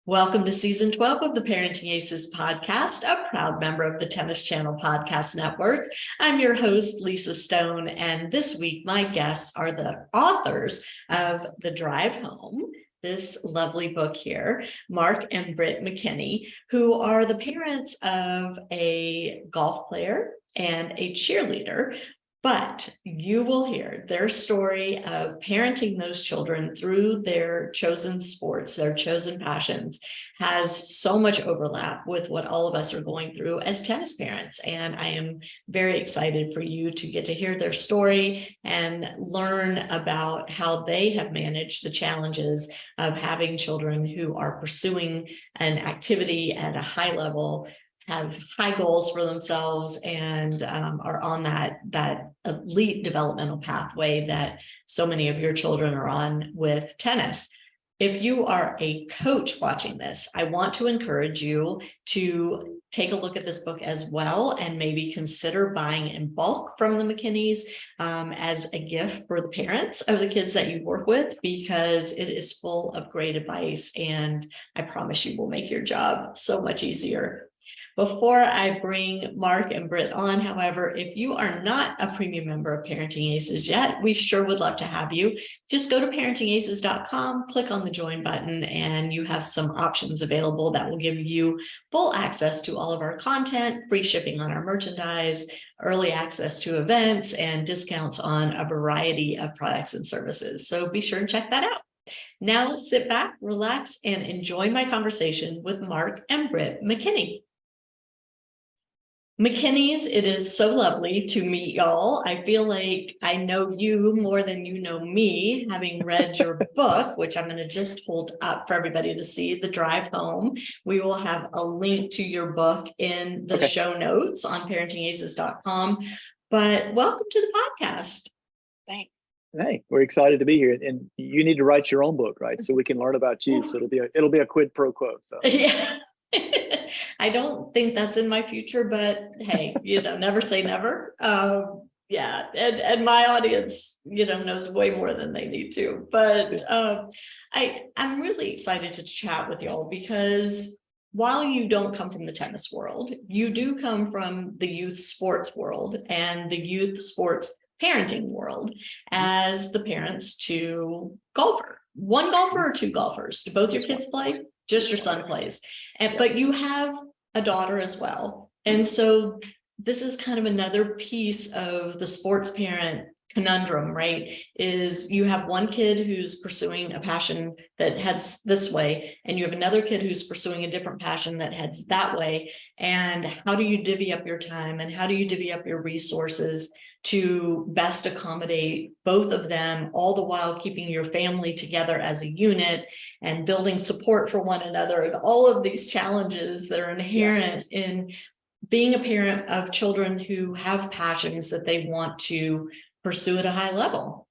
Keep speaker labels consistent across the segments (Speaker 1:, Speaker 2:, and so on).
Speaker 1: Welcome to season 12 of the Parenting Aces Podcast, a proud member of the Tennis Channel Podcast Network. I'm your host, Lisa Stone, and this week my guests are the authors of The Drive Home, this lovely book here, Mark and Britt McKinney, who are the parents of a golf player and a cheerleader. But you will hear their story of parenting those children through their chosen sports, their chosen passions, has so much overlap with what all of us are going through as tennis parents. And I am very excited for you to get to hear their story and learn about how they have managed the challenges of having children who are pursuing an activity at a high level, have high goals for themselves, and are on that elite developmental pathway that so many of your children are on with tennis. If you are a coach watching this, I want to encourage you to take a look at this book as well and maybe consider buying in bulk from the McKinneys as a gift for the parents of the kids that you work with, because it is full of great advice, and I promise you will make your job so much easier. Before I bring Mark and Britt on, however, if you are not a premium member of Parenting Aces yet, we sure would love to have you. Just go to ParentingAces.com, click on the join button, and you have some options available that will give you full access to all of our content, free shipping on our merchandise, early access to events, and discounts on a variety of products and services. So be sure and check that out. Now sit back, relax, and enjoy my conversation with Mark and Britt McKinney. McKinneys, it is so lovely to meet y'all. I feel like I know you more than you know me, having read your book, which I'm going to just hold up for everybody to see, The Drive Home. We will have a link to your book in the show notes on ParentingAces.com. But welcome to the podcast.
Speaker 2: Thanks.
Speaker 3: Hey, we're excited to be here, and you need to write your own book, right? So we can learn about you. So it'll be a quid pro quo. So
Speaker 1: yeah. I don't think that's in my future, but hey, never say never. Yeah, and my audience, knows way more than they need to. But I'm really excited to chat with y'all, because while you don't come from the tennis world, you do come from the youth sports world and the youth sports parenting world as the parents to one golfer or two golfers. Do both your kids play? Just your son plays. But you have a daughter as well. And so this is kind of another piece of the sports parent conundrum, right? Is you have one kid who's pursuing a passion that heads this way, and you have another kid who's pursuing a different passion that heads that way. And how do you divvy up your time, and how do you divvy up your resources to best accommodate both of them, all the while keeping your family together as a unit and building support for one another, and all of these challenges that are inherent in being a parent of children who have passions that they want to pursue at a high level?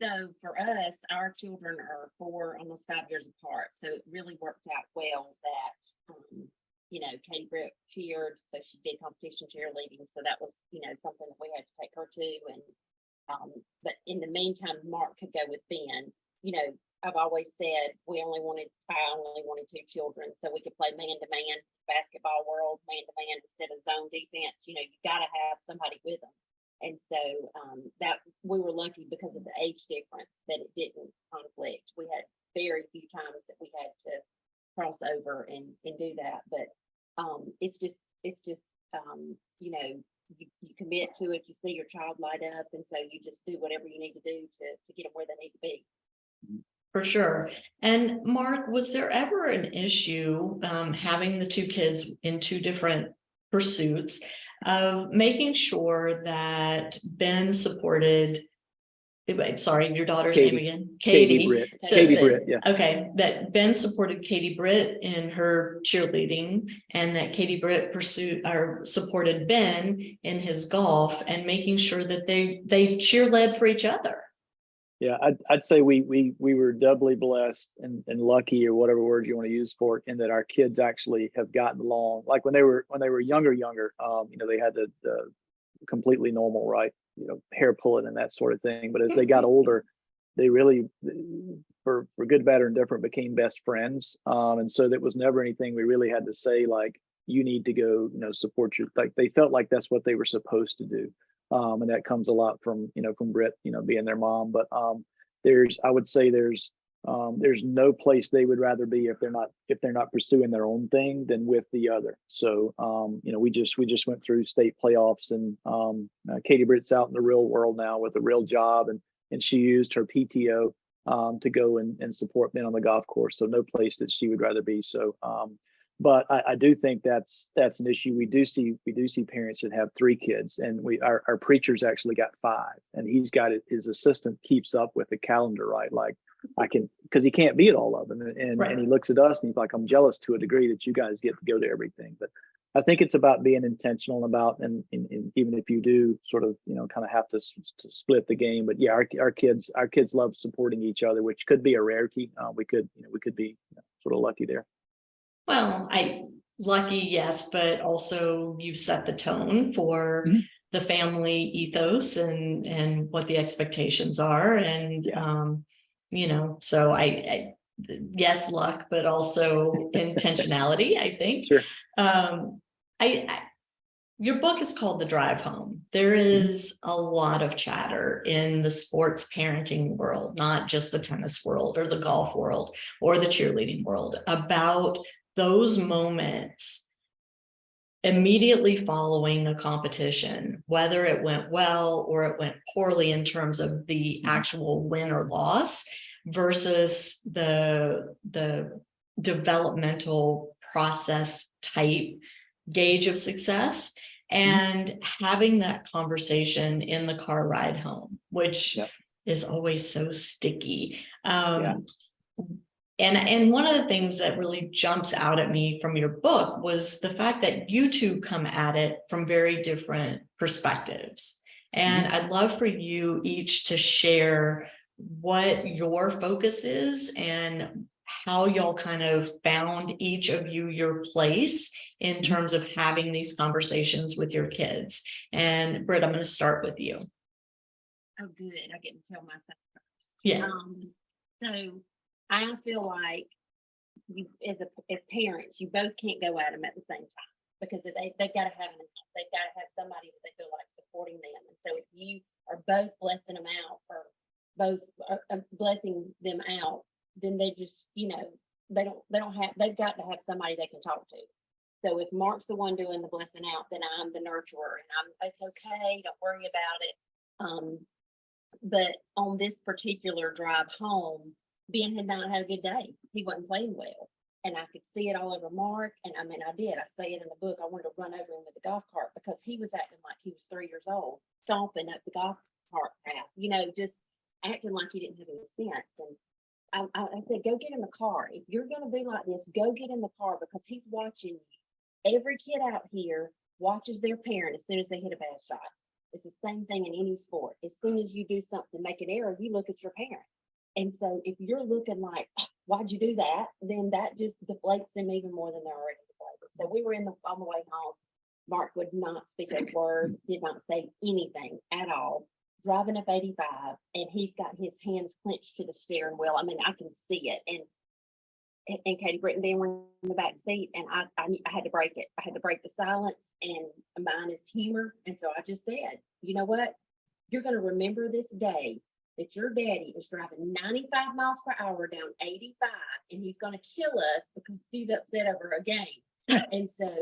Speaker 2: So for us, our children are 4, almost 5 years apart. So it really worked out well that, Katie Britt cheered, so she did competition cheerleading. So that was, something that we had to take her to. And but in the meantime, Mark could go with Ben. I've always said I only wanted 2 children, so we could play man-to-man basketball world, man-to-man instead of zone defense. You got to have somebody with them. And so that we were lucky because of the age difference that it didn't conflict. We had very few times that we had to cross over and do that. But it's just you commit to it, you see your child light up, and so you just do whatever you need to do to get them where they need to be.
Speaker 1: For sure. And Mark, was there ever an issue having the 2 kids in 2 different pursuits of making sure that Ben supported, sorry, your daughter's name again?
Speaker 3: Katie Britt.
Speaker 1: So
Speaker 3: Katie Britt, yeah.
Speaker 1: Okay, that Ben supported Katie Britt in her cheerleading, and that Katie Britt supported Ben in his golf, and making sure that they cheer-led for each other.
Speaker 3: Yeah, I'd say we were doubly blessed and lucky, or whatever word you want to use for it, in that our kids actually have gotten along. Like when they were younger, they had the completely normal, right, hair pulling and that sort of thing. But as they got older, they really, for good, bad, or indifferent, became best friends. And so there was never anything we really had to say, like, you need to go, support your, like, they felt like that's what they were supposed to do. And that comes a lot from, from Britt, being their mom. But I would say there's no place they would rather be if they're not pursuing their own thing than with the other. So, we just went through state playoffs, and Katie Britt's out in the real world now with a real job, and she used her PTO to go and support men on the golf course. So no place that she would rather be. So, but I do think that's an issue. We do see parents that have 3 kids, and our preacher's actually got 5, and he's got it. His assistant keeps up with the calendar, right? Like, I can, because he can't be at all of them, and he looks at us and he's like, I'm jealous to a degree that you guys get to go to everything. But I think it's about being intentional about, and even if you do sort of, kind of have to split the game. But yeah, our kids love supporting each other, which could be a rarity. We could be sort of lucky there.
Speaker 1: Well, lucky, yes, but also you set the tone for the family ethos and what the expectations are. And, so I yes, luck, but also intentionality, I think.
Speaker 3: Sure.
Speaker 1: Your book is called The Drive Home. There is a lot of chatter in the sports parenting world, not just the tennis world or the golf world or the cheerleading world, about those moments immediately following a competition, whether it went well or it went poorly in terms of the actual win or loss, versus the developmental process type gauge of success, and having that conversation in the car ride home, which is always so sticky. And one of the things that really jumps out at me from your book was the fact that you two come at it from very different perspectives. And I'd love for you each to share what your focus is and how y'all kind of found each of you your place in terms of having these conversations with your kids. And Britt, I'm going to start with you.
Speaker 2: Oh, good. I get to tell myself first.
Speaker 1: Yeah.
Speaker 2: So I feel like you, as parents, you both can't go at them at the same time, because they've got to have somebody that they feel like supporting them. And so if you are both blessing them out, or both blessing them out, then they just, they've got to have somebody they can talk to. So if Mark's the one doing the blessing out, then I'm the nurturer, and it's okay, don't worry about it. But on this particular drive home, Ben had not had a good day. He wasn't playing well, and I could see it all over Mark. And I did. I say it in the book. I wanted to run over him with the golf cart, because he was acting like he was 3 years old, stomping up the golf cart path, just acting like he didn't have any sense. And I said, go get in the car. If you're going to be like this, go get in the car, because he's watching you. Every kid out here watches their parent as soon as they hit a bad shot. It's the same thing in any sport. As soon as you do something, make an error, you look at your parent. And so if you're looking like, why'd you do that? Then that just deflates them even more than they're already deflated. So we were on the way home. Mark would not speak a word, did not say anything at all. Driving up 85, and he's got his hands clenched to the steering wheel. I can see it. And Katie Britt and Ben were in the back seat, and I had to break it. I had to break the silence, and mine is humor. And so I just said, you know what? You're going to remember this day that your daddy is driving 95 miles per hour down 85, and he's going to kill us because he's upset over a game. And so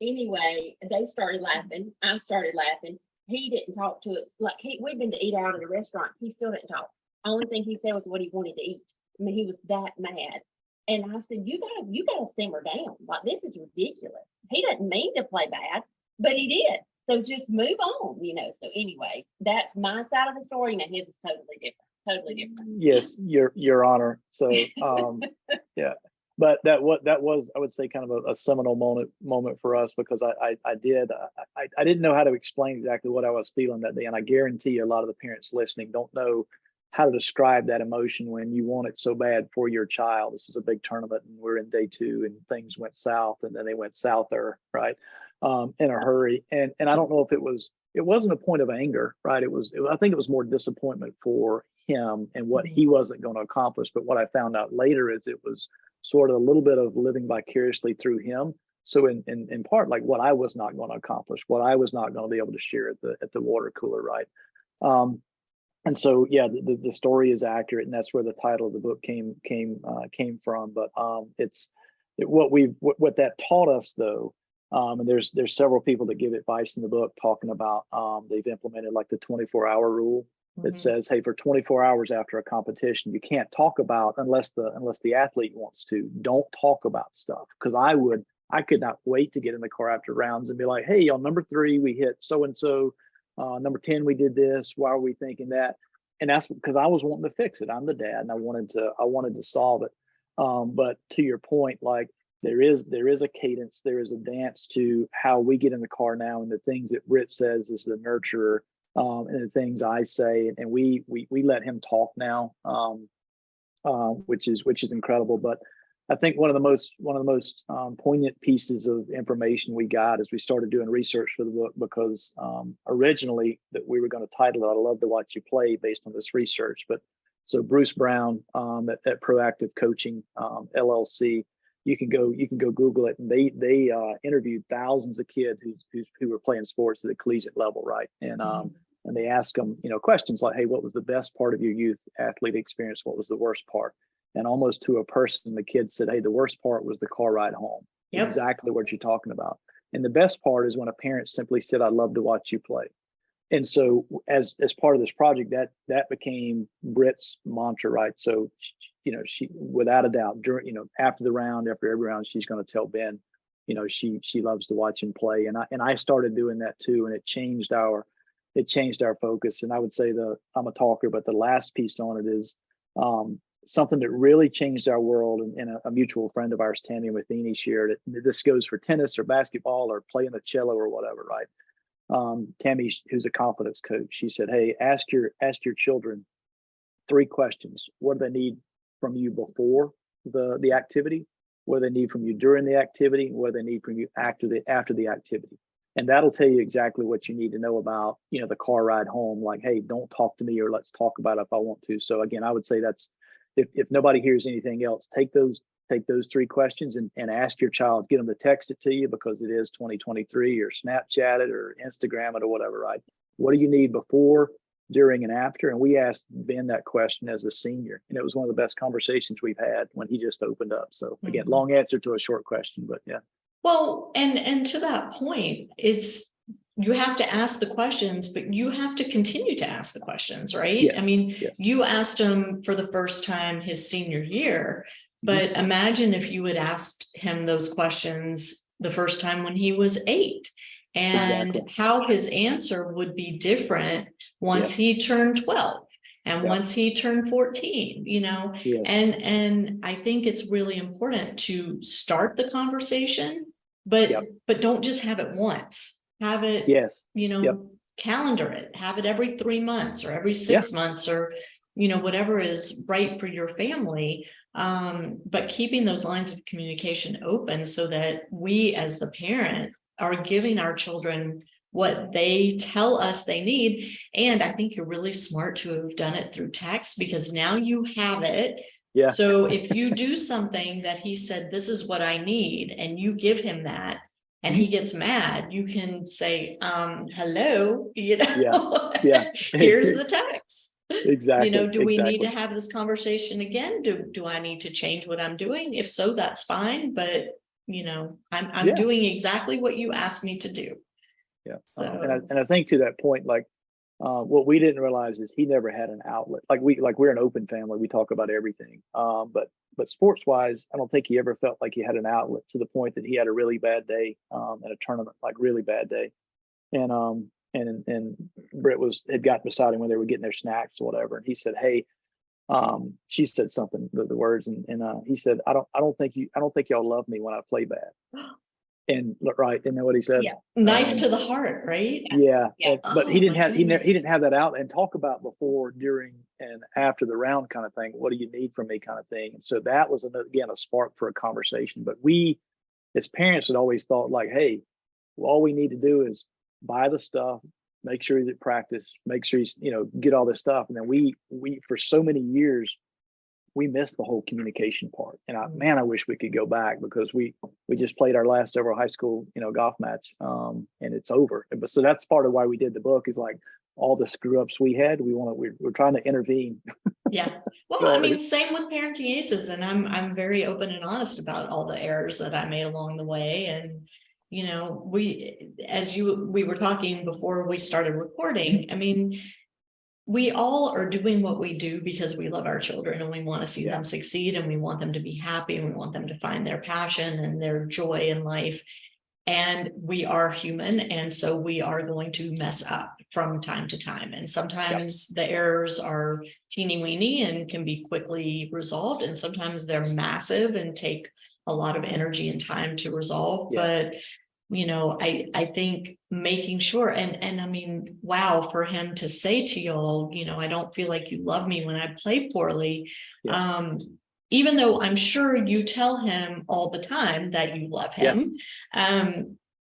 Speaker 2: anyway, they started laughing. I started laughing. He didn't talk to us. Like, we'd been to eat out at a restaurant. He still didn't talk. Only thing he said was what he wanted to eat. He was that mad. And I said, you gotta simmer down. Like, this is ridiculous. He doesn't mean to play bad, but he did. So just move on, So anyway, that's my side of the story, and his is totally different.
Speaker 3: Yes, Your Honor. So yeah. But that was, I would say, kind of a seminal moment for us, because I didn't know how to explain exactly what I was feeling that day. And I guarantee you a lot of the parents listening don't know how to describe that emotion when you want it so bad for your child. This is a big tournament, and we're in day 2, and things went south, and then they went souther, right? In a hurry. And I don't know if it wasn't a point of anger, right? I think it was more disappointment for him and what he wasn't going to accomplish. But what I found out later is it was sort of a little bit of living vicariously through him. So in part, like what I was not going to accomplish, what I was not going to be able to share at the water cooler, right? And so, yeah, the story is accurate, and that's where the title of the book came from. But what that taught us, though, and there's several people that give advice in the book talking about they've implemented like the 24-hour rule that says, hey, for 24 hours after a competition, you can't talk about unless the athlete wants to. Don't talk about stuff, because I could not wait to get in the car after rounds and be like, hey, on number 3 we hit so and so. Number 10, we did this. Why are we thinking that? And that's because I was wanting to fix it. I'm the dad, and I wanted to solve it. But to your point, like there is a cadence, there is a dance to how we get in the car now, and the things that Britt says is the nurturer, and the things I say, and we let him talk now, which is incredible. But I think one of the most poignant pieces of information we got as we started doing research for the book, because originally that we were going to title it "I Love to Watch You Play" based on this research. But so Bruce Brown at Proactive Coaching LLC, you can go Google it, and they interviewed thousands of kids who were playing sports at the collegiate level, right? And they asked them, questions like, hey, what was the best part of your youth athlete experience? What was the worst part? And almost to a person, the kid said, hey, the worst part was the car ride home. Yep. Exactly what you're talking about. And the best part is when a parent simply said, I love to watch you play. And so as part of this project, that became Britt's mantra, right? So, she, without a doubt, during, after every round, she's going to tell Ben, she loves to watch him play. And I started doing that too. And it changed our focus. And I would say I'm a talker, but the last piece on it is, something that really changed our world, and a mutual friend of ours, Tammy Matheny, shared it. This goes for tennis or basketball or playing the cello or whatever, right? Tammy, who's a confidence coach, she said, hey, ask your children 3 questions. What do they need from you before the activity? What do they need from you during the activity? What do they need from you after the activity? And that'll tell you exactly what you need to know about, the car ride home. Like, hey, don't talk to me, or let's talk about it if I want to. So again, I would say that's, if nobody hears anything else, take those 3 questions and ask your child, get them to text it to you, because it is 2023, or Snapchat it or Instagram it or whatever, right? What do you need before, during, and after? And we asked Ben that question as a senior, and it was one of the best conversations we've had when he just opened up. So again, long answer to a short question, but yeah.
Speaker 1: Well, and to that point, you have to ask the questions, but you have to continue to ask the questions, right?
Speaker 3: Yes.
Speaker 1: I mean,
Speaker 3: yes.
Speaker 1: You asked him for the first time his senior year, but imagine if you had asked him those questions the first time when he was 8, and how his answer would be different once he turned 12 and once he turned 14, and I think it's really important to start the conversation, but don't just have it once. Have it, calendar it, have it every 3 months or every 6 months, or, whatever is right for your family. But keeping those lines of communication open so that we as the parent are giving our children what they tell us they need. And I think you're really smart to have done it through text, because now you have it.
Speaker 3: Yeah.
Speaker 1: So if you do something that he said, this is what I need, and you give him that, and he gets mad, you can say, hello, here's the text.
Speaker 3: Exactly.
Speaker 1: Do we need to have this conversation again? Do I need to change what I'm doing? If so, that's fine. But, I'm doing exactly what you asked me to do.
Speaker 3: Yeah.
Speaker 1: So,
Speaker 3: and I think to that point, like, what we didn't realize is he never had an outlet. We're an open family. We talk about everything. But sports wise, I don't think he ever felt like he had an outlet, to the point that he had a really bad day at a tournament, like really bad day. And Britt had gotten beside him when they were getting their snacks or whatever. And he said, hey, she said something, the words, and he said, I don't think y'all love me when I play bad. And right, isn't that what he said?
Speaker 1: Yeah, knife to the heart, right?
Speaker 3: Yeah. But he didn't have that out and talk about before, during, and after the round kind of thing. What do you need from me, kind of thing. And so that was again a spark for a conversation. But we, as parents, had always thought like, hey, all we need to do is buy the stuff, make sure he's at practice, make sure he's, get all this stuff. And then we for so many years, we missed the whole communication part. And I wish we could go back, because we just played our last ever high school, golf match, and it's over. But so that's part of why we did the book, is like all the screw ups we had. We're trying to intervene.
Speaker 1: Yeah. Well,
Speaker 3: So,
Speaker 1: I mean, same with Parenting Aces, and I'm very open and honest about all the errors that I made along the way. And we were talking before we started recording. I mean, we all are doing what we do because we love our children and we want to see them succeed, and we want them to be happy, and we want them to find their passion and their joy in life. And we are human, and so we are going to mess up from time to time. And sometimes the errors are teeny weeny and can be quickly resolved, and sometimes they're massive and take a lot of energy and time to resolve. But I think making sure, and I mean, wow, for him to say to y'all, I don't feel like you love me when I play poorly. Even though I'm sure you tell him all the time that you love him,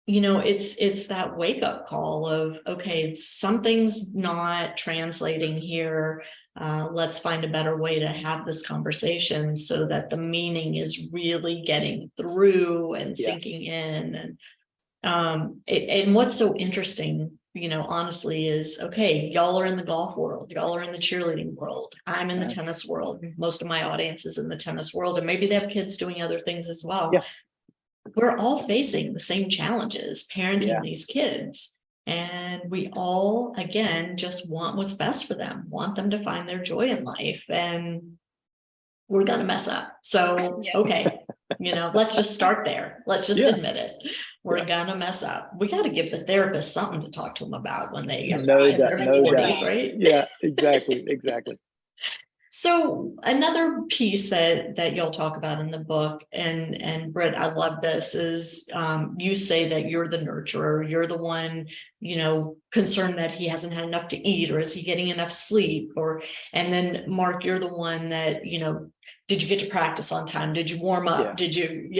Speaker 1: it's that wake up call of, okay, something's not translating here. Let's find a better way to have this conversation so that the meaning is really getting through and sinking in. And what's so interesting, honestly, is, okay, y'all are in the golf world, y'all are in the cheerleading world, I'm in the tennis world, most of my audience is in the tennis world, and maybe they have kids doing other things as well. We're all facing the same challenges parenting these kids, and we all, again, just want what's best for them, want them to find their joy in life, and we're gonna mess up. So okay, let's just start there. Let's just admit it. We're gonna mess up. We got to give the therapist something to talk to them about when they get in their 40s, right?
Speaker 3: Yeah, exactly.
Speaker 1: So another piece that y'all talk about in the book, and Britt, I love this, is you say that you're the nurturer, you're the one, concerned that he hasn't had enough to eat, or is he getting enough sleep, and then Mark, you're the one that, did you get to practice on time? Did you warm up? Did you,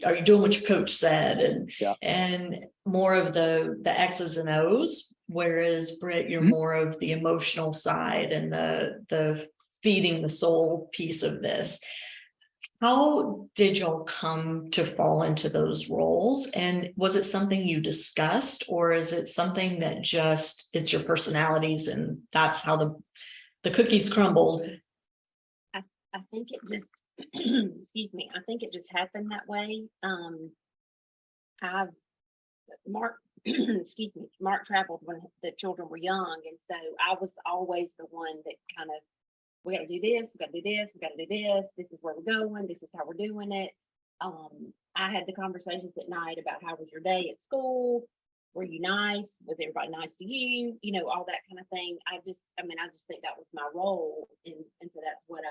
Speaker 1: are you doing what your coach said? And more of the X's and O's, whereas Britt, you're more of the emotional side and the feeding the soul piece of this. How did y'all come to fall into those roles? And was it something you discussed, or is it something that just, it's your personalities and that's how the cookies crumbled?
Speaker 2: I think it just, excuse me, I think it just happened that way. Mark, excuse me, Mark traveled when the children were young. And so I was always the one that kind of, we got to do this, we got to do this, we got to do this is where we're going, this is how we're doing it. I had the conversations at night about, how was your day at school? Were you nice? Was everybody nice to you? All that kind of thing. I just think that was my role. And so that's what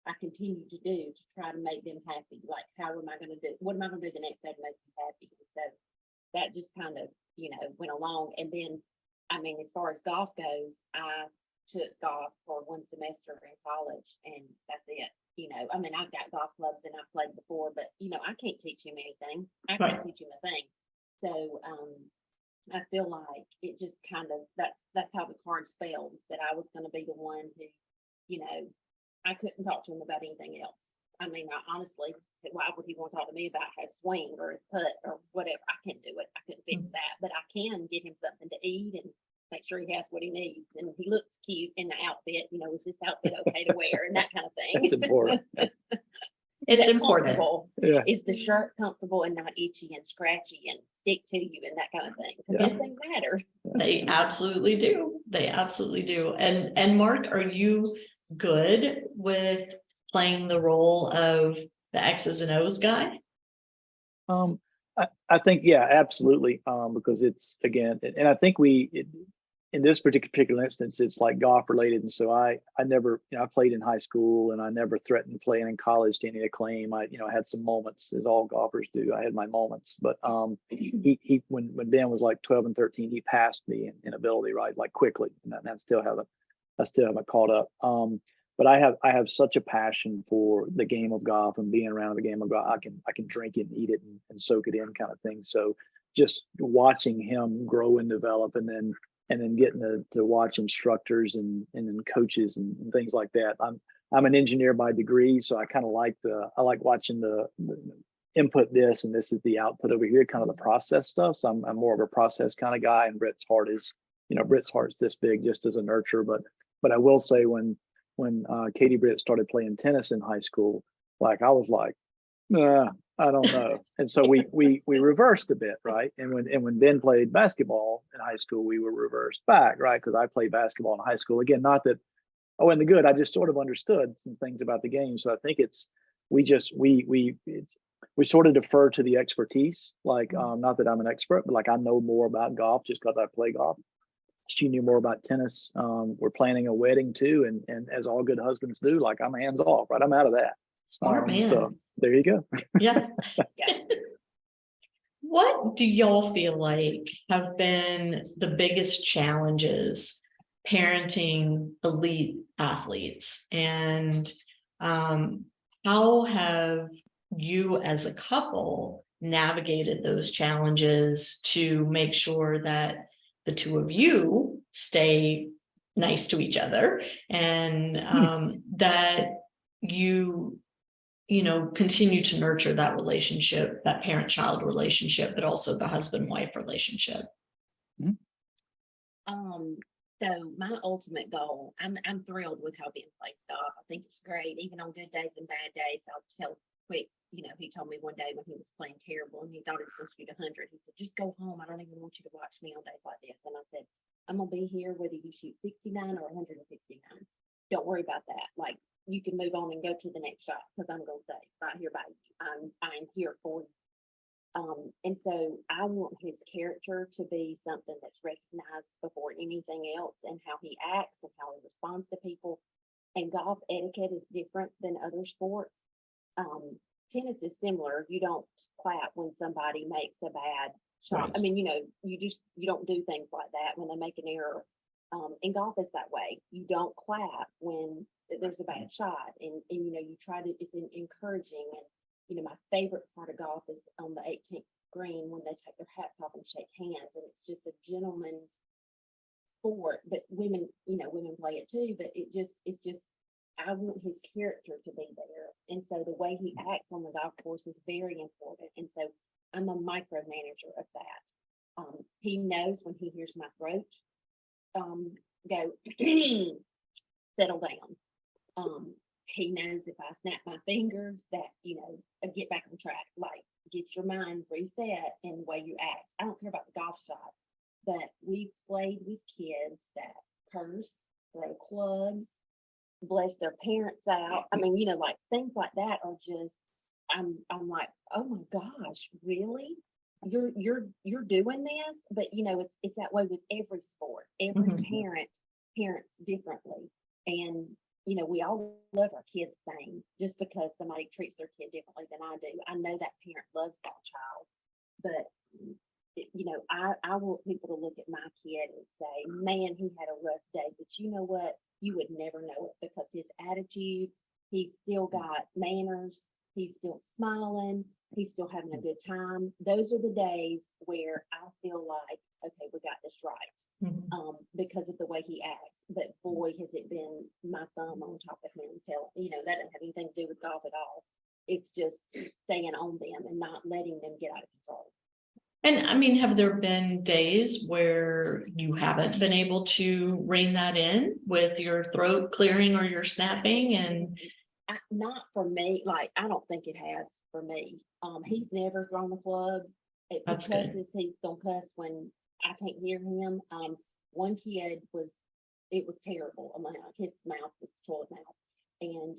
Speaker 2: I continue to do, to try to make them happy. Like, what am I going to do the next day to make them happy? And so that just kind of, went along. And then, as far as golf goes, I took golf for 1 semester in college, and that's it. I've got golf clubs and I've played before, but I can't teach him anything. I can't teach him a thing. So I feel like it just kind of, that's how the cards fell, that I was going to be the one who, I couldn't talk to him about anything else. I honestly, why would he want to talk to me about his swing or his putt or whatever? I can't do it. I couldn't fix that, but I can get him something to eat and make sure he has what he needs, and he looks cute in the outfit. Is this outfit okay to wear, and that kind of thing.
Speaker 3: That's important.
Speaker 1: It's important.
Speaker 2: Is the shirt comfortable and not itchy and scratchy and stick to you and that kind of thing? Because those things matter.
Speaker 1: They absolutely do. They absolutely do. And Mark, are you good with playing the role of the X's and O's guy?
Speaker 3: I think, absolutely. Because it's, again, and I think in this particular instance, it's like golf related. And so I never, I played in high school, and I never threatened playing in college to any acclaim. I had some moments, as all golfers do. I had my moments, but he when Ben was like 12 and 13, he passed me in ability, right? Like quickly. And I still haven't caught up. But I have such a passion for the game of golf and being around the game of golf. I can drink it and eat it and soak it in, kind of thing. So just watching him grow and develop, and then and then getting to watch instructors and then coaches and things like that. I'm an engineer by degree, so I kind of like I like watching the input this and this is the output over here, kind of the process stuff. So I'm more of a process kind of guy, and Britt's heart is this big just as a nurturer. But I will say when Katie Britt started playing tennis in high school, like I was like, I don't know. And so we reversed a bit, right? And when Ben played basketball in high school, we were reversed back, right? Because I played basketball in high school. Again, not that I wasn't good. I just sort of understood some things about the game. So I think we sort of defer to the expertise. Like, not that I'm an expert, but like I know more about golf just because I play golf. She knew more about tennis. We're planning a wedding too, and as all good husbands do, like I'm hands off, right? I'm out of that.
Speaker 1: Smart man.
Speaker 3: So there you go.
Speaker 1: Yeah. What do y'all feel like have been the biggest challenges parenting elite athletes, and how have you as a couple navigated those challenges to make sure that the two of you stay nice to each other, and that you continue to nurture that relationship, that parent-child relationship, but also the husband-wife relationship?
Speaker 2: So my ultimate goal, I'm thrilled with how Ben plays golf. I think it's great, even on good days and bad days. I'll tell quick, he told me one day when he was playing terrible and he thought he was supposed to shoot 100, he said, just go home. I don't even want you to watch me on days like this. And I said, I'm gonna be here whether you shoot 69 or 169. Don't worry about that. Like, you can move on and go to the next shot, because I'm gonna say right here by you, I'm here for you. And so I want his character to be something that's recognized before anything else, and how he acts and how he responds to people. And golf etiquette is different than other sports. Tennis is similar. You don't clap when somebody makes a bad shot.
Speaker 3: Right.
Speaker 2: I mean, you don't do things like that when they make an error. In golf, it's that way. You don't clap when there's a bad shot, and you try to. It's encouraging. And my favorite part of golf is on the 18th green when they take their hats off and shake hands, and it's just a gentleman's sport. But women play it too. But it's just I want his character to be there, and so the way he acts on the golf course is very important. And so I'm a micromanager of that. He knows when he hears my throat go settle down. He knows if I snap my fingers that get back on track. Like, get your mind reset in the way you act. I don't care about the golf shot, but we played with kids that curse, throw clubs, bless their parents out. I mean, like things like that are just. I'm like, oh my gosh, really? You're doing this? But it's that way with every sport. Every parents differently, and we all love our kids the same. Just because somebody treats their kid differently than I do, I know that parent loves that child. But I want people to look at my kid and say, man, he had a rough day, but you know what? You would never know it, because his attitude, he's still got manners, he's still smiling, he's still having a good time. Those are the days where I feel like, okay, we got this right, because of the way he acts. But boy, has it been my thumb on top of him that doesn't have anything to do with golf at all. It's just staying on them and not letting them get out of control.
Speaker 1: And I mean, have there been days where you haven't been able to rein that in with your throat clearing or your snapping? And
Speaker 2: not for me. Like, I don't think it has for me. He's never thrown a club.
Speaker 1: That's good.
Speaker 2: He's gonna cuss when I can't hear him. One kid it was terrible. I mean, his mouth was toilet mouth, and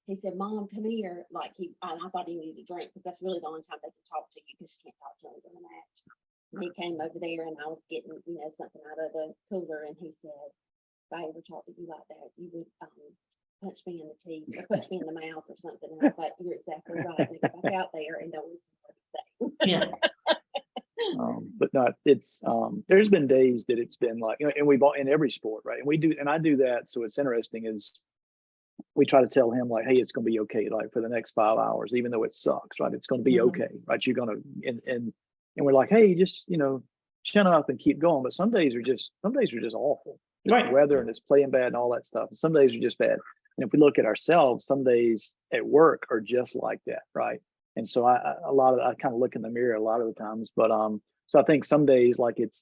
Speaker 2: he said, "Mom, come here." Like, I thought he needed a drink, because that's really the only time they can talk to you, because you can't talk to him during a match. And he came over there, and I was getting something out of the cooler, and he said, "If I ever talk to you like that, you would punch me in the teeth or punch me in the mouth or something." And I was like, "You're exactly right. Get back out there and don't listen to what you say."
Speaker 1: Yeah.
Speaker 3: But not, it's there's been days that it's been like, and we've all in every sport, right? And I do that. So it's interesting is we try to tell him like, hey, it's going to be okay. Like, for the next 5 hours, even though it sucks, right? It's going to be okay, right? You're going to, and we're like, hey, just, chin up and keep going. But some days are just awful. Just
Speaker 1: Right.
Speaker 3: weather and it's playing bad and all that stuff. And some days are just bad. And if we look at ourselves, some days at work are just like that, right? And so I kind of look in the mirror a lot of the times. But so I think some days like it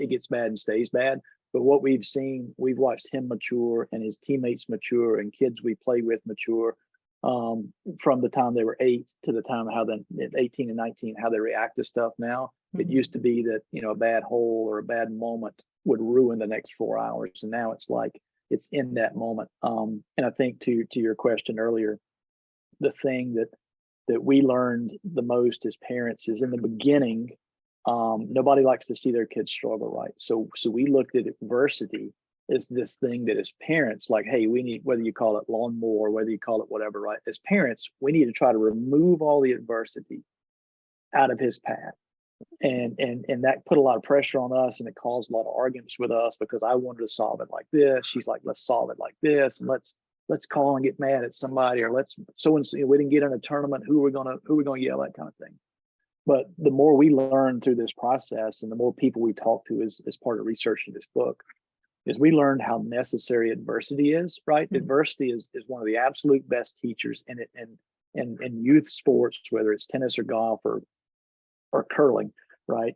Speaker 3: gets bad and stays bad. But what we've seen, we've watched him mature and his teammates mature and kids we play with mature from the time they were 8 to the time how then at 18 and 19, how they react to stuff now. It used to be that, a bad hole or a bad moment would ruin the next 4 hours. And now it's like, it's in that moment. And I think to your question earlier, the thing that we learned the most as parents is in the beginning, nobody likes to see their kids struggle, right? So we looked at adversity as this thing that as parents, like, hey, we need, whether you call it lawnmower, whether you call it whatever, right? As parents, we need to try to remove all the adversity out of his path. And that put a lot of pressure on us, and it caused a lot of arguments with us because I wanted to solve it like this. She's like, let's solve it like this, and let's call and get mad at somebody, or let's so and so we didn't get in a tournament. Who are we gonna yell at, kind of thing. But the more we learn through this process, and the more people we talk to as part of researching this book, is we learned how necessary adversity is. Right, adversity is one of the absolute best teachers in it, and in youth sports, whether it's tennis or golf or curling, right?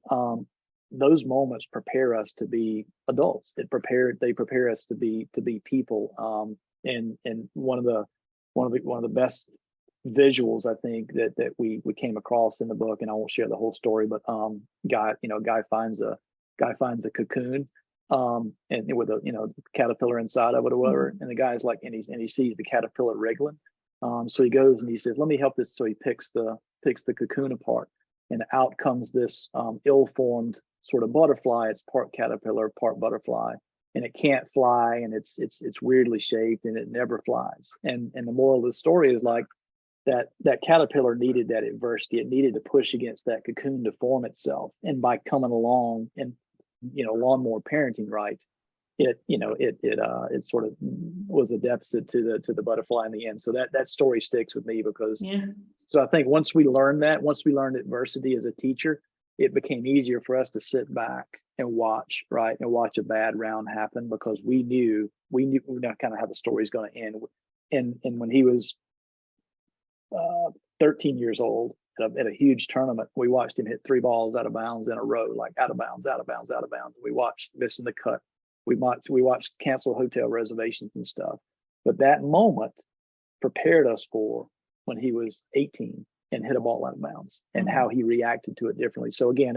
Speaker 3: Those moments prepare us to be adults. They prepare us to be people. And one of the best visuals I think that we came across in the book, and I won't share the whole story, but guy finds a cocoon, and with a caterpillar inside of it or whatever, and the guy's like, and he sees the caterpillar wriggling. So he goes and he says, let me help this. So he picks the cocoon apart. And out comes this ill-formed sort of butterfly. It's part caterpillar, part butterfly, and it can't fly, and it's weirdly shaped, and it never flies. And the moral of the story is like that caterpillar needed that adversity. It needed to push against that cocoon to form itself. And by coming along and lawnmower parenting, right? It sort of was a deficit to the butterfly in the end. So that story sticks with me because so I think once we learned adversity as a teacher, it became easier for us to sit back and watch a bad round happen, because we knew kind of how the story's going to end. And when he was 13 years old at a huge tournament, we watched him hit 3 balls out of bounds in a row, like out of bounds, out of bounds, out of bounds. We watched missing the cut. We watched cancel hotel reservations and stuff. But that moment prepared us for when he was 18 and hit a ball out of bounds, and how he reacted to it differently. So again,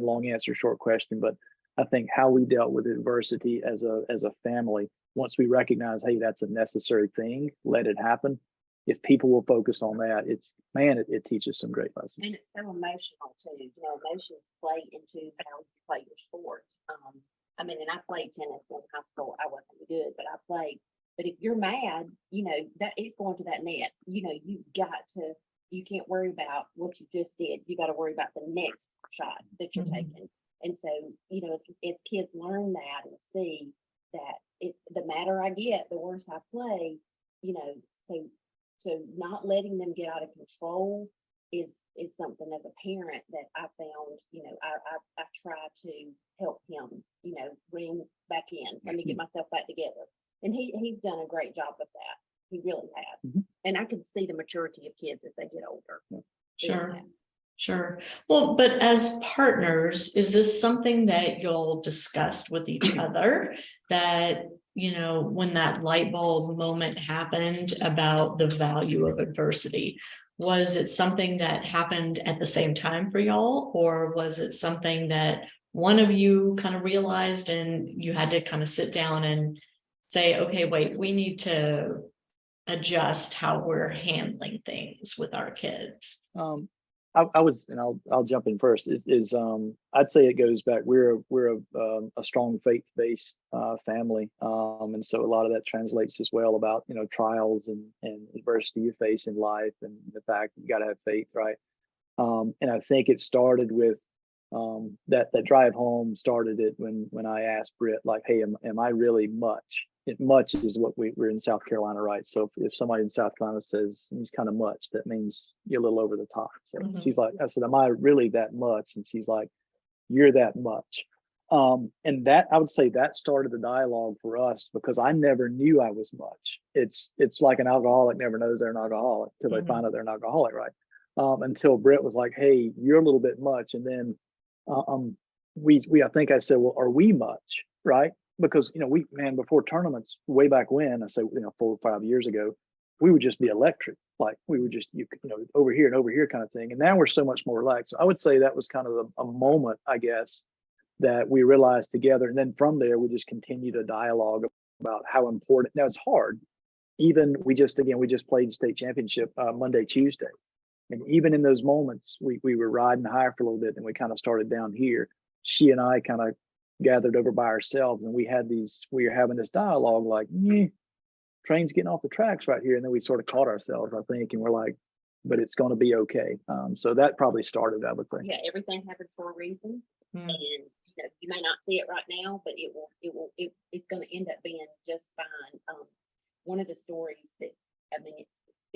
Speaker 3: long answer, short question, but I think how we dealt with adversity as a family, once we recognize, hey, that's a necessary thing, let it happen. If people will focus on that, it teaches some great lessons.
Speaker 2: And it's so emotional too. Emotions play into how you play your sport. And I played tennis in high school. I wasn't good, but I played. But if you're mad, that it's going to that net. You can't worry about what you just did. You got to worry about the next shot that you're taking. And so, as kids learn that and see that the madder I get, the worse I play, so not letting them get out of control is something as a parent that I found, I try to help him, bring back in, let me get myself back together. And he's done a great job of that. He really has. And I can see the maturity of kids as they get older.
Speaker 1: Sure. Well, but as partners, is this something that you'll discuss with each other, that, when that light bulb moment happened about the value of adversity? Was it something that happened at the same time for y'all, or was it something that one of you kind of realized and you had to kind of sit down and say, okay, wait, we need to adjust how we're handling things with our kids?
Speaker 3: I would, and I'll jump in first. I'd say it goes back. We're a strong faith-based family, and so a lot of that translates as well about trials and adversity you face in life, and the fact that you got to have faith, right? And I think it started with that drive home started it when I asked Britt, like, hey, am I really much? Much is what we're in South Carolina, right? So if somebody in South Carolina says he's kind of much, that means you're a little over the top. So she's like, I said, am I really that much? And she's like, you're that much. And that, I would say that started the dialogue for us, because I never knew I was much. It's like an alcoholic never knows they're an alcoholic until they find out they're an alcoholic, right? Until Britt was like, hey, you're a little bit much. And then I think I said, well, are we much? Right? Because, before tournaments way back when, I say, 4 or 5 years ago, we would just be electric. Like we would just, over here and over here kind of thing. And now we're so much more relaxed. So I would say that was kind of a moment, I guess, that we realized together. And then from there, we just continued a dialogue about how important. Now it's hard. Even we just played state championship Monday, Tuesday. And even in those moments, we were riding higher for a little bit, and we kind of started down here. She and I kind of gathered over by ourselves, and we were having this dialogue like, train's getting off the tracks right here. And then we sort of caught ourselves, I think, and we're like, but it's going to be okay. So that probably started, I would think.
Speaker 2: Yeah, everything happens for a reason. And you may not see it right now, but it's going to end up being just fine. One of the stories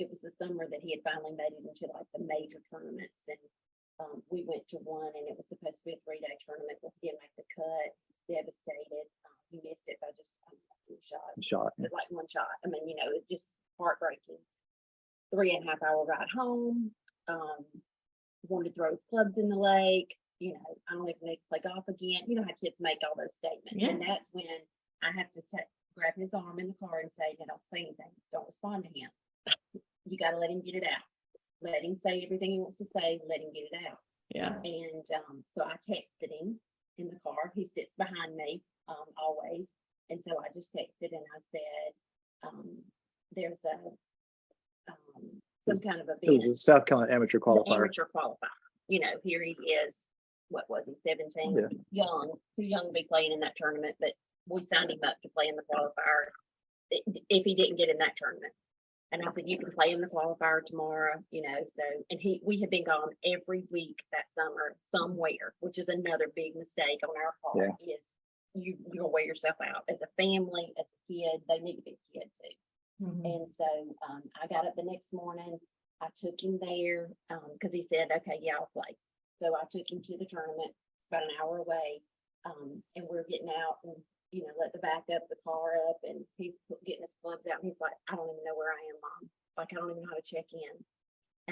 Speaker 2: it was the summer that he had finally made it into like the major tournaments, and we went to one, and it was supposed to be a 3-day tournament, but he didn't make the cut. He was devastated. He missed it by just one shot. Like one shot. It's just heartbreaking. 3.5-hour ride home. Wanted to throw his clubs in the lake. I don't even need to play golf again. You know how kids make all those statements.
Speaker 1: Yeah.
Speaker 2: And that's when I have to grab his arm in the car and say, don't say anything. Don't respond to him. You got to let him get it out. Let him say everything he wants to say. Let him get it out.
Speaker 1: Yeah.
Speaker 2: And so I texted him in the car. He sits behind me always. And so I just texted and I said, there's some kind of event.
Speaker 3: It was a South Carolina amateur qualifier.
Speaker 2: Amateur qualifier. Here he is. What was he, 17? Yeah. Too young to be playing in that tournament, but we signed him up to play in the qualifier if he didn't get in that tournament. And I said, you can play in the qualifier tomorrow, so, and we had been gone every week that summer somewhere, which is another big mistake on our part. Is you're gonna wear yourself out as a family, as a kid. They need to be a kid too. And so I got up the next morning. I took him there because he said, okay, yeah, I'll play. So I took him to the tournament, about an hour away, and we're getting out and, let the back up, the car up, and he's getting his gloves out. And he's like, I don't even know where I am, Mom. Like, I don't even know how to check in.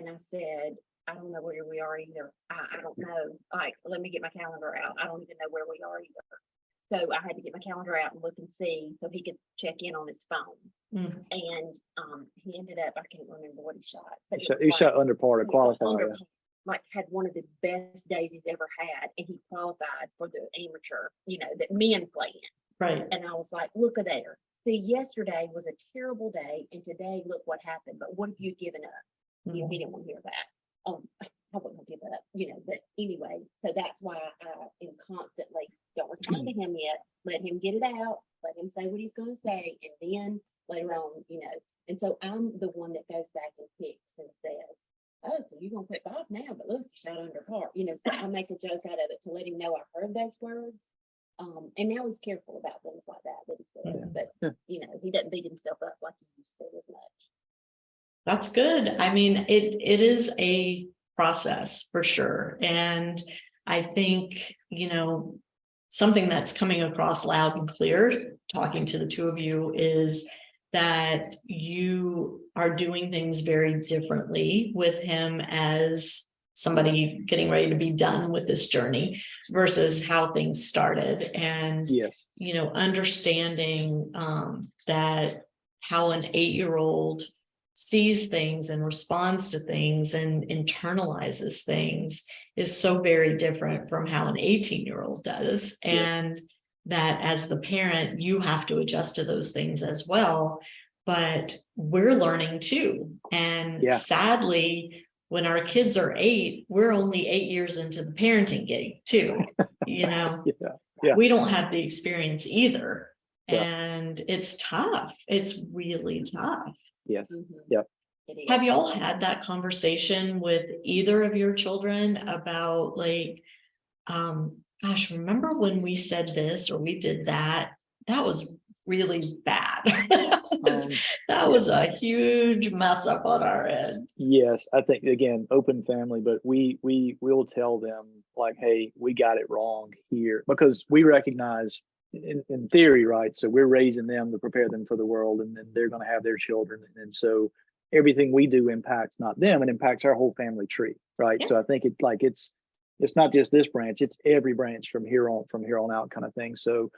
Speaker 2: And I said, I don't know where we are either. I don't know. Like, let me get my calendar out. I don't even know where we are either. So I had to get my calendar out and look and see so he could check in on his phone. And he ended up, I can't remember what he shot. But
Speaker 3: he shot under par to qualify.
Speaker 2: Like had one of the best days he's ever had, and he qualified for the amateur, that men play in.
Speaker 1: Right.
Speaker 2: And I was like, look at there. See, yesterday was a terrible day, and today look what happened. But what have you given up? He didn't want to hear that. I wouldn't give up, but anyway, so that's why I am constantly don't respond to him yet. Let him get it out, let him say what he's going to say, and then later on, and so I'm the one that goes back and picks and says, oh, so you're gonna quit golf now, but look, you shot under par. So I make a joke out of it to let him know I heard those words. And now he's careful about things like that he says, but he doesn't beat himself up like he used to as much.
Speaker 1: That's good. I mean, it is a process for sure. And I think, something that's coming across loud and clear, talking to the two of you, is that you are doing things very differently with him as somebody getting ready to be done with this journey versus how things started. And, understanding that how an 8-year-old sees things and responds to things and internalizes things is so very different from how an 18-year-old does. And that as the parent, you have to adjust to those things as well. But we're learning too. And sadly, when our kids are 8, we're only 8 years into the parenting gig too. We don't have the experience either. And it's tough. It's really tough.
Speaker 3: Yes. Yep.
Speaker 1: Have you all had that conversation with either of your children about like, gosh, remember when we said this or we did that? That was really bad.
Speaker 3: Um,
Speaker 1: That was a huge mess up on our end.
Speaker 3: Yes, I think again, open family, but we will tell them like, hey, we got it wrong here, because we recognize in theory, right? So we're raising them to prepare them for the world, and then they're going to have their children, and so everything we do impacts not them, it impacts our whole family tree, right?
Speaker 1: Yeah.
Speaker 3: So I think it's not just this branch, it's every branch from here on out kind of thing. So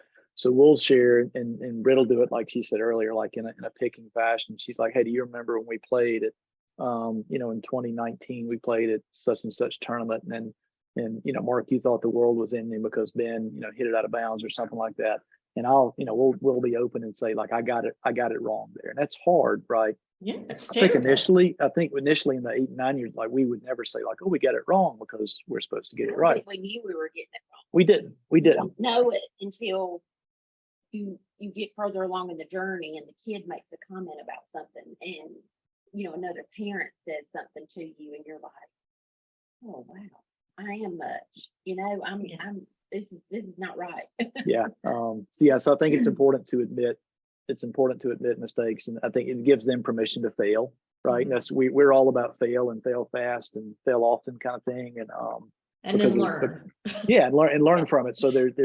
Speaker 3: we'll share, and Britt will do it like she said earlier, like in a picking fashion. She's like, hey, do you remember when we played at in 2019 we played at such and such tournament, and Mark, you thought the world was ending because Ben hit it out of bounds or something like that, and we'll be open and say like, I got it wrong there, and that's hard, right?
Speaker 1: Yeah, it's
Speaker 3: I think
Speaker 1: terrible.
Speaker 3: initially in the 8 and 9 years, like we would never say like, oh, we got it wrong, because we're supposed to get it
Speaker 2: I
Speaker 3: right.
Speaker 2: think we knew we were getting it wrong.
Speaker 3: We
Speaker 2: You
Speaker 3: didn't.
Speaker 2: don't know it until you get further along in the journey, and the kid makes a comment about something, and another parent says something to you, and you're like, oh wow, I am much,
Speaker 1: Yeah.
Speaker 2: I'm this is not right.
Speaker 3: Yeah. So I think it's important to admit mistakes, and I think it gives them permission to fail, right?
Speaker 1: Mhm.
Speaker 3: That's we're all about fail fast and fail often kind of thing, and
Speaker 1: And then
Speaker 3: because
Speaker 1: learn.
Speaker 3: yeah, and learn from it. So there's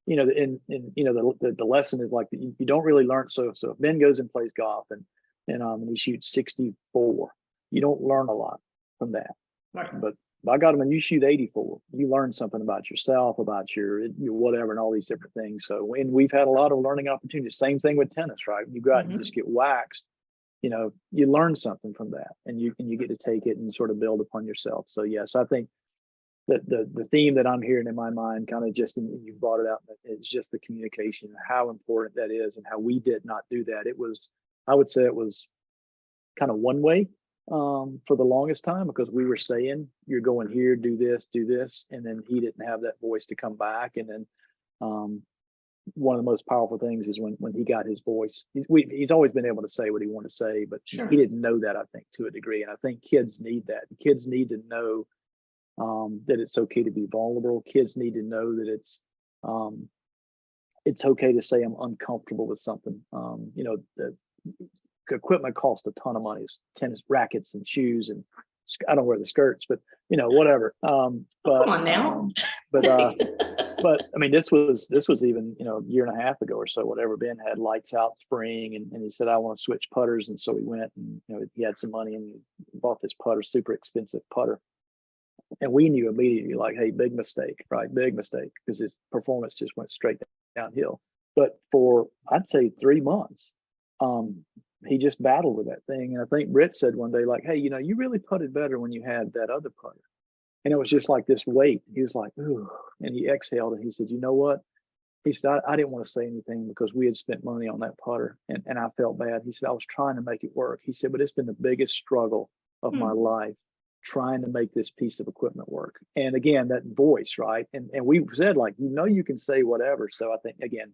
Speaker 1: Yeah.
Speaker 3: the lesson is like you don't really learn. So if Ben goes and plays golf and he shoots 64, you don't learn a lot from that.
Speaker 1: Right.
Speaker 3: But by God, when you shoot 84, you learn something about yourself, about your whatever, and all these different things. So, and we've had a lot of learning opportunities. Same thing with tennis, right? When you go out and
Speaker 1: Mhm.
Speaker 3: just get waxed, you learn something from that, and you get to take it and sort of build upon yourself. So yes, I think that the theme that I'm hearing in my mind, kind of just, and you brought it out, is just the communication, how important that is, and how we did not do that. I would say it was kind of one way for the longest time, because we were saying, you're going here, do this, and then he didn't have that voice to come back. And then um, one of the most powerful things is when he got his voice. He's always been able to say what he wanted to say, but
Speaker 1: Sure.
Speaker 3: he didn't know that, I think, to a degree. And I think kids need that. Kids need to know that it's okay to be vulnerable. Kids need to know that it's okay to say I'm uncomfortable with something. The equipment costs a ton of money. It's tennis rackets and shoes, and I don't wear the skirts, but whatever.
Speaker 1: Come on now.
Speaker 3: But I mean, this was even a year and a half ago or so, whatever. Ben had lights out spring, and he said, I want to switch putters, and so we went, and he had some money and he bought this putter, super expensive putter. And we knew immediately, like, hey, big mistake, right? Big mistake, because his performance just went straight downhill. But for, I'd say, 3 months, he just battled with that thing. And I think Britt said one day, like, hey, you really putted better when you had that other putter. And it was just like this weight. He was like, ooh, and he exhaled, and he said, you know what? He said, I didn't want to say anything because we had spent money on that putter, and I felt bad. He said, I was trying to make it work. He said, but it's been the biggest struggle of my life, trying to make this piece of equipment work. And again, that voice, right? And we said, like, you can say whatever. So I think, again,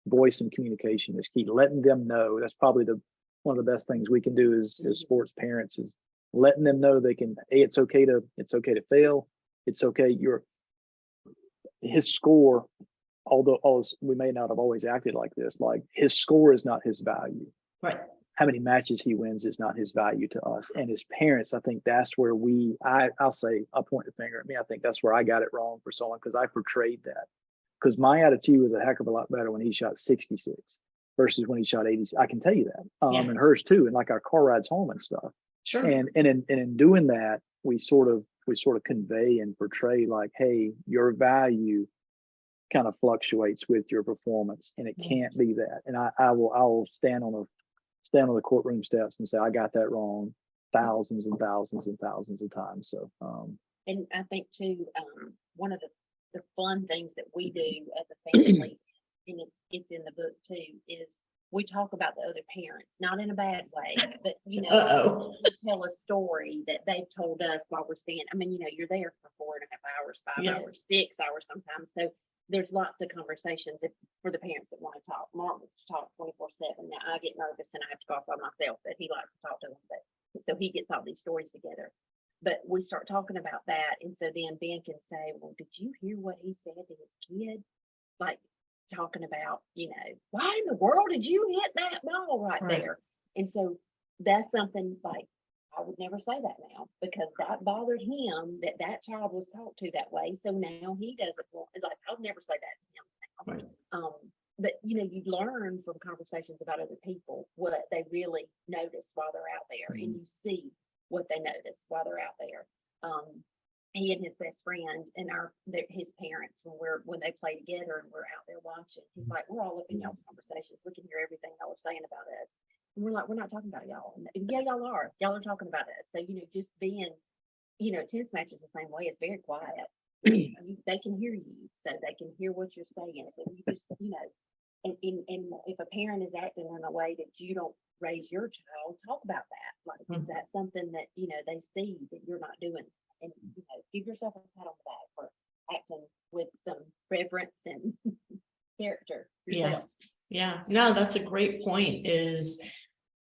Speaker 3: voice and communication is key. Letting them know, that's probably one of the best things we can do as sports parents, is letting them know they can, hey, it's okay to fail. It's okay. His score, although we may not have always acted like this, like his score is not his value.
Speaker 1: Right.
Speaker 3: How many matches he wins is not his value to us. And as parents, I think that's where I'll point the finger at me. I think that's where I got it wrong for someone, because I portrayed that. Because my attitude was a heck of a lot better when he shot 66 versus when he shot 80. I can tell you that.
Speaker 1: Yeah.
Speaker 3: And hers too, and like our car rides home and stuff.
Speaker 1: Sure.
Speaker 3: And in doing that, we sort of convey and portray, like, hey, your value kind of fluctuates with your performance, and it can't be that. And I will stand on the courtroom steps and say, I got that wrong thousands and thousands and thousands of times. So
Speaker 2: And I think too, one of the fun things that we do as a family, and it's in the book too, is we talk about the other parents, not in a bad way, but we tell a story that they've told us while we're staying. I mean, you're there for 4.5 hours, 5 hours, 6 hours sometimes. So there's lots of conversations for the parents that want to talk. Mark wants to talk 24/7. Now I get nervous and I have to go off by myself, but he likes to talk to them. But so he gets all these stories together. But we start talking about that, and so then Ben can say, well, did you hear what he said to his kid? Like, talking about, why in the world did you hit that ball right
Speaker 1: Right.
Speaker 2: there? And so that's something like, I would never say that now, because that bothered him, that child was talked to that way. So now he doesn't want, like, I'll never say that to him now.
Speaker 1: Right.
Speaker 2: But you learn from conversations about other people what they really notice while they're out there, and you see what they notice while they're out there. He and his best friend and his parents, when they play together and we're out there watching, he's like, we're all up in y'all's conversations. We can hear everything y'all are saying about us. And we're like, we're not talking about y'all. And yeah, y'all are talking about us. So, just being, tennis match is the same way. It's very quiet. They can hear you, so they can hear what you're saying. So you just, and if a parent is acting in a way that you don't raise your child, talk about that. Like, is that something that, they see that you're not doing? And, give yourself a pat on the back for acting with some reverence and character yourself.
Speaker 1: Yeah. No, that's a great point, is,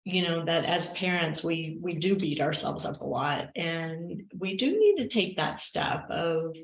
Speaker 1: that as parents, we do beat ourselves up a lot, and we do need to take that step of,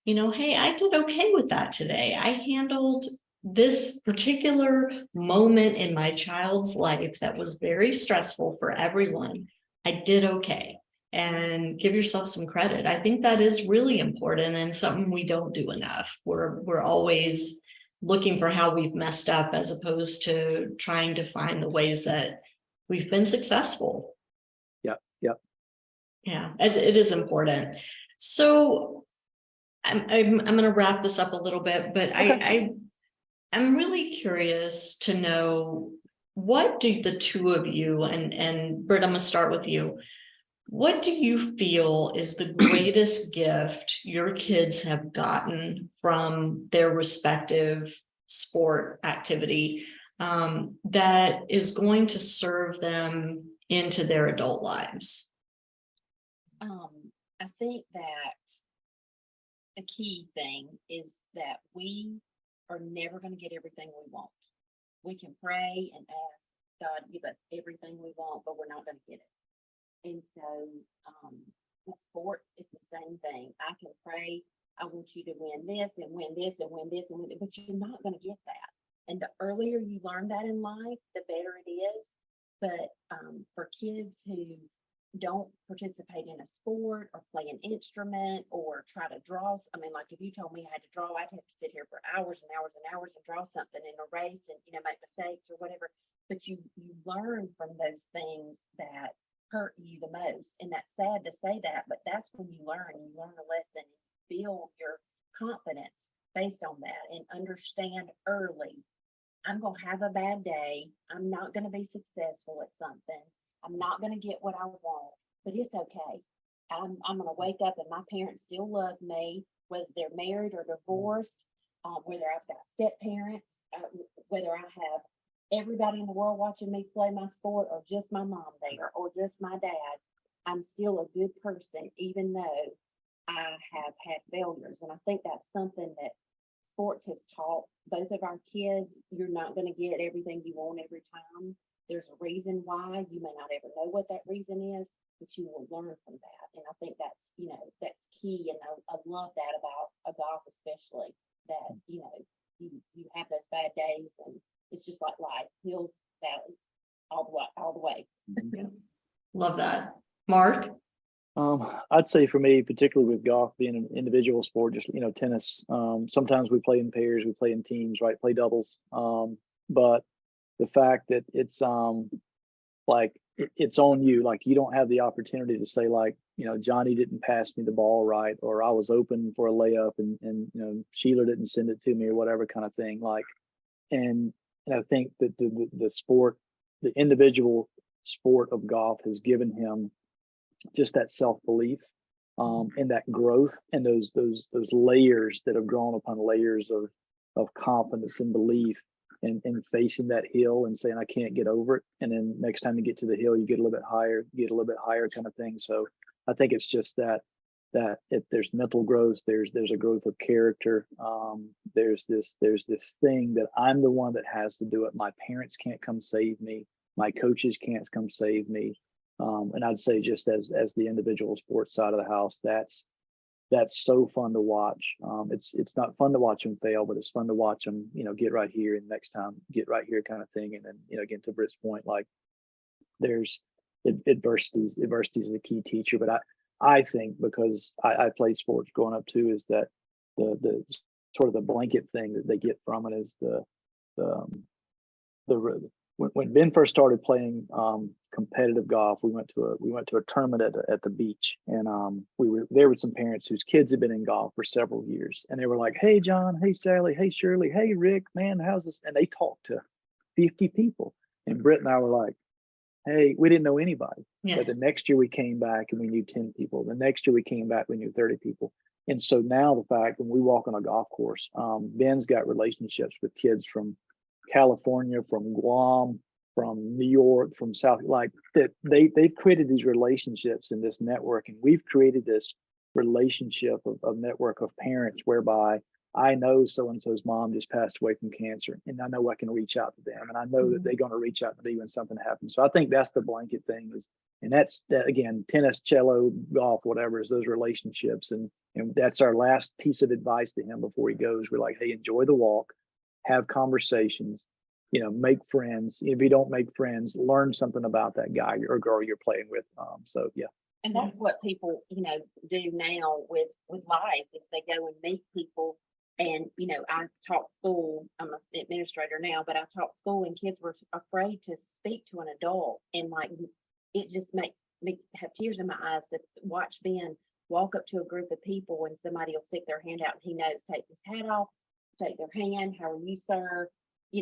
Speaker 1: hey, I did okay with that today. I handled this particular moment in my child's life that was very stressful for everyone. I did okay. And give yourself some credit. I think that is really important, and something we don't do enough. We're always looking for how we've messed up, as opposed to trying to find the ways that we've been successful. Yeah, it is important. So I'm going to wrap this up a little bit, but
Speaker 3: Okay.
Speaker 1: I'm really curious to know, what do the two of you, and Britt, I'm going to start with you. What do you feel is the greatest gift your kids have gotten from their respective sport activity, that is going to serve them into their adult lives?
Speaker 2: I think that a key thing is that we are never going to get everything we want. We can pray and ask God to give us everything we want, but we're not going to get it. And so with sports, it's the same thing. I can pray, I want you to win this and win this and win this and win it, but you're not going to get that. And the earlier you learn that in life, the better it is. But for kids who don't participate in a sport or play an instrument or try to draw, like if you told me I had to draw, I'd have to sit here for hours and hours and hours and draw something in a race and make mistakes or whatever. But you learn from those things that hurt you the most. And that's sad to say that, but that's when you learn a lesson, and build your confidence based on that, and understand early, I'm going to have a bad day. I'm not going to be successful at something. I'm not going to get what I want, but it's okay. I'm going to wake up and my parents still love me, whether they're married or divorced, whether I've got step parents, whether I have everybody in the world watching me play my sport, or just my mom there, or just my dad. I'm still a good person, even though I have had failures. And I think that's something that sports has taught both of our kids. You're not going to get everything you want every time. There's a reason why. You may not ever know what that reason is, but you will learn from that. And I think that's, that's key. And I love that about a golf, especially, that, you have those bad days, and it's just like life, hills, valleys, all the way.
Speaker 1: Yeah. Love that. Mark?
Speaker 3: I'd say for me, particularly with golf being an individual sport, just, tennis, sometimes we play in pairs, we play in teams, right? Play doubles. But the fact that it's it's on you, like you don't have the opportunity to say, like, Johnny didn't pass me the ball right, or I was open for a layup and Sheila didn't send it to me, or whatever kind of thing. Like, and I think that the sport, the individual sport of golf has given him just that self-belief, and that growth, and those layers that have grown upon layers of confidence and belief, and facing that hill and saying, I can't get over it. And then next time you get to the hill, you get a little bit higher, kind of thing. So I think it's just that if there's mental growth, there's a growth of character. There's this thing that I'm the one that has to do it. My parents can't come save me. My coaches can't come save me. And I'd say, just as the individual sports side of the house, that's that's so fun to watch. It's not fun to watch them fail, but it's fun to watch them, get right here and next time get right here kind of thing. And then, again, to Britt's point, like there's adversities is a key teacher. But I think because I played sports growing up too, is that the sort of the blanket thing that they get from it is when Ben first started playing competitive golf, we went to a tournament at the beach, and we were there with some parents whose kids had been in golf for several years, and they were like, "Hey John, hey Sally, hey Shirley, hey Rick, man, how's this?" And they talked to 50 people, and Britt and I were like, "Hey, we didn't know anybody."
Speaker 1: Yeah.
Speaker 3: But the next year we came back and we knew 10 people. The next year we came back, we knew 30 people. And so now the fact when we walk on a golf course, Ben's got relationships with kids from California, from Guam, from New York, from South, like that they've created these relationships in this network, and we've created this relationship of network of parents whereby I know so-and-so's mom just passed away from cancer, and I know I can reach out to them, and I know that they're going to reach out to me when something happens. So I think that's the blanket thing and that's that, again, tennis, cello, golf, whatever, is those relationships. And that's our last piece of advice to him before he goes. We're like, hey, enjoy the walk, have conversations, make friends. If you don't make friends, learn something about that guy or girl you're playing with. So yeah.
Speaker 2: And that's what people, do now with life is they go and meet people. And, I taught school, I'm an administrator now, but I taught school and kids were afraid to speak to an adult. And like, it just makes me have tears in my eyes to watch Ben walk up to a group of people and somebody will stick their hand out and he knows, take his hat off, take their hand, how are you, sir? He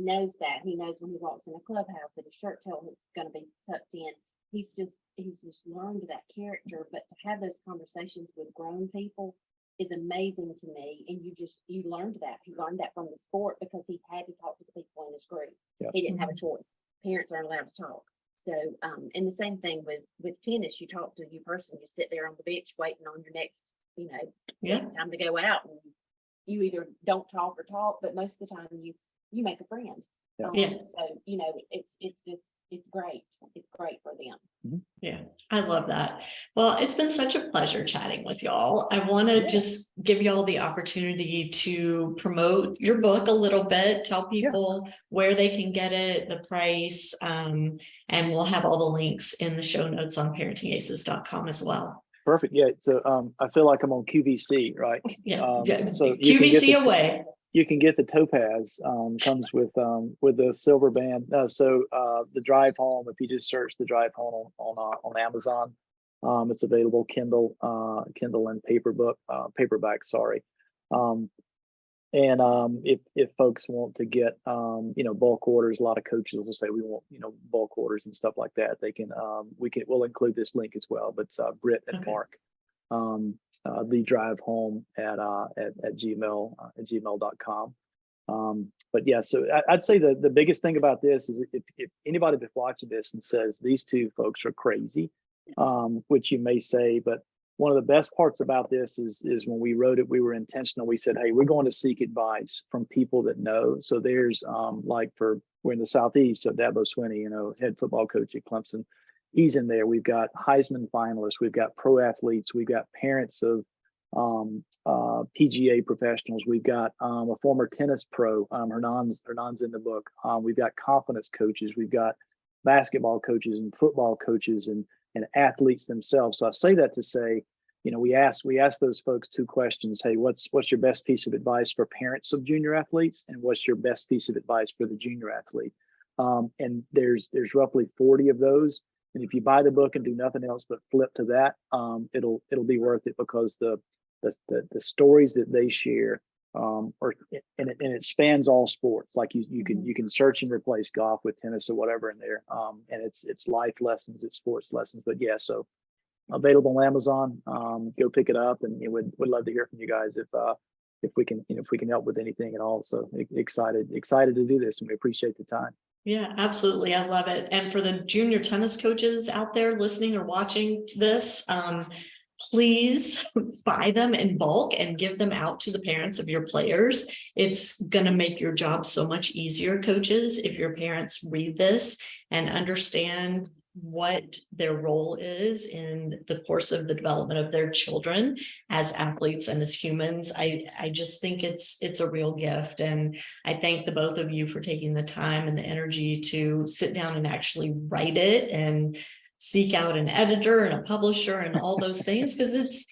Speaker 2: knows that. He knows when he walks in a clubhouse that his shirt tail is going to be tucked in. He's just learned that character. But to have those conversations with grown people is amazing to me. And you learned that. He learned that from the sport because he had to talk to the people in his group. Yeah. He didn't have a choice. Parents aren't allowed to talk. So, and the same thing with tennis, you talk to your person, you sit there on the bench waiting on your next, next time to go out, and you either don't talk or talk, but most of the time you make a friend.
Speaker 3: Yeah.
Speaker 2: So, it's great. It's great for them.
Speaker 3: Mm-hmm.
Speaker 1: Yeah, I love that. Well, it's been such a pleasure chatting with y'all. I want to just give y'all the opportunity to promote your book a little bit, tell people where they can get it, the price, and we'll have all the links in the show notes on parentingaces.com as well.
Speaker 3: Perfect. Yeah. So I feel like I'm on QVC, right?
Speaker 1: Yeah.
Speaker 3: So
Speaker 1: QVC away.
Speaker 3: You can get the Topaz, comes with the silver band. The Drive Home, if you just search the Drive Home on Amazon, it's available Kindle and paperback. Sorry. If folks want to get bulk orders, a lot of coaches will say we want bulk orders and stuff like that. They can we'll include this link as well. But Britt and Mark. The Drive Home at gmail.com. But yeah, so I'd say the biggest thing about this is if anybody that's watching this and says these two folks are crazy, which you may say, but one of the best parts about this is when we wrote it, we were intentional. We said, hey, we're going to seek advice from people that know. So there's we're in the Southeast, so Dabo Swinney, head football coach at Clemson. He's in there. We've got Heisman finalists. We've got pro athletes. We've got parents of PGA professionals. We've got a former tennis pro. Hernan's in the book. We've got confidence coaches. We've got basketball coaches and football coaches and athletes themselves. So I say that to say, we asked those folks two questions. Hey, what's your best piece of advice for parents of junior athletes, and what's your best piece of advice for the junior athlete? And there's roughly 40 of those. And if you buy the book and do nothing else but flip to that, it'll be worth it because the stories that they share it spans all sports. Like you can search and replace golf with tennis or whatever in there. And it's life lessons, it's sports lessons. But yeah, so available on Amazon. Go pick it up, and would love to hear from you guys if we can help with anything at all. So excited to do this, and we appreciate the time.
Speaker 1: Yeah, absolutely. I love it. And for the junior tennis coaches out there listening or watching this, please buy them in bulk and give them out to the parents of your players. It's going to make your job so much easier, coaches, if your parents read this and understand what their role is in the course of the development of their children as athletes and as humans. I just think it's a real gift. And I thank the both of you for taking the time and the energy to sit down and actually write it and seek out an editor and a publisher and all those things, because it's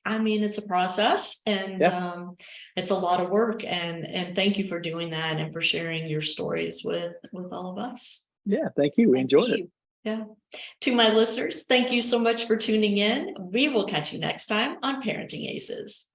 Speaker 1: a process, and it's a lot of work, and thank you for doing that and for sharing your stories with all of us.
Speaker 3: Yeah, thank you. We enjoyed it.
Speaker 1: Yeah. To my listeners, thank you so much for tuning in. We will catch you next time on Parenting Aces.